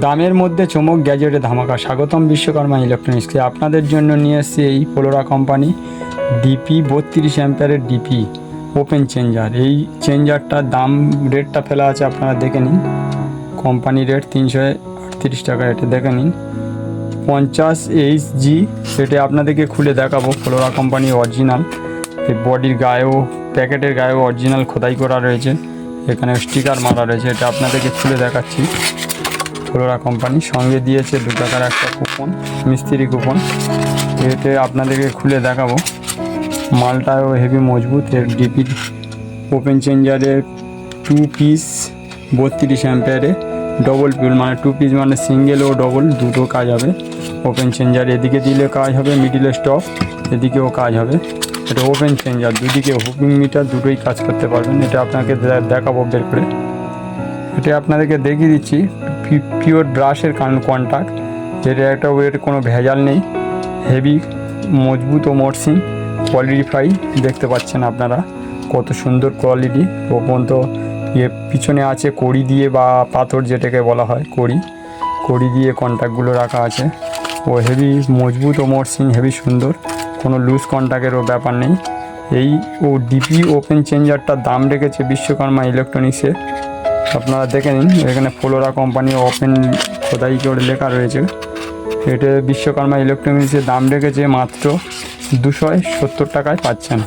দামের মধ্যে চমক, গ্যাজেটে ধামাকা। স্বাগতম বিশ্বকর্মা ইলেকট্রনিক্সকে। আপনাদের জন্য নিয়ে এসেছি এই পোলোরা কোম্পানি ডিপি 32 অ্যাম্পিয়ারের ডিপি ওপেন চেঞ্জার। এই চেঞ্জারটার দাম রেটটা ফেলা আছে, আপনারা দেখে নিন। কোম্পানি রেট 338 টাকা, এটা দেখে নিন। 50 HG, সেটা আপনাদেরকে খুলে দেখাবো। পোলোরা কোম্পানি অরিজিনাল, এই বডির গায়েও, প্যাকেটের গায়েও অরিজিনাল খোদাই করা রয়েছে, এখানে স্টিকার মারা রয়েছে, এটা আপনাদেরকে খুলে দেখাচ্ছি। পোলোরা কোম্পানি সঙ্গে দিয়েছে 2 টাকার একটা কুপন, মিস্ত্রি কুপন, এতে আপনাদেরকে খুলে দেখাবো। মালটাও হেভি মজবুত। এর ডিপি ওপেন চেঞ্জারের 2 পিস 32 অ্যাম্পিয়ারে ডবল পিউল, মানে 2 পিস মানে সিঙ্গেল ও ডবল দুটো কাজ হবে। ওপেন চেঞ্জার এদিকে দিলে কাজ হবে, মিডিলে স্টপ, এদিকেও কাজ হবে। এটা ওপেন চেঞ্জার, দুদিকে হুকিং মিটার দুটোই কাজ করতে পারবেন। এটা আপনাকে দেখাবো বের করে। এটা আপনাদেরকে দেখিয়ে দিচ্ছি পিওর ব্রাশের কন্ট্যাক্ট, যেটা একটা ওয়ের কোনো ভেজাল নেই, হেভি মজবুত ও মসৃণ কোয়ালিটিফাই। দেখতে পাচ্ছেন আপনারা কত সুন্দর কোয়ালিটি। ও পর্যন্ত পিছনে আছে কড়ি দিয়ে, বা পাথর যেটাকে বলা হয়, কড়ি দিয়ে কন্ট্যাক্টগুলো রাখা আছে। ও হেভি মজবুত ও মসৃণ, হেভি সুন্দর, কোনো লুজ কন্ট্যাক্টেরও ব্যাপার নেই। এই ডিপি ওপেন চেঞ্জারটার দাম রেখেছে বিশ্বকর্মা ইলেকট্রনিক্সে, আপনারা দেখে নিন। এখানে পোলোরা কোম্পানি ওপেন খোদাই করে লেখা রয়েছে। এটা বিশ্বকর্মা ইলেকট্রনিক্সের দাম রেখেছে মাত্র 270 টাকায় পাচ্ছেন।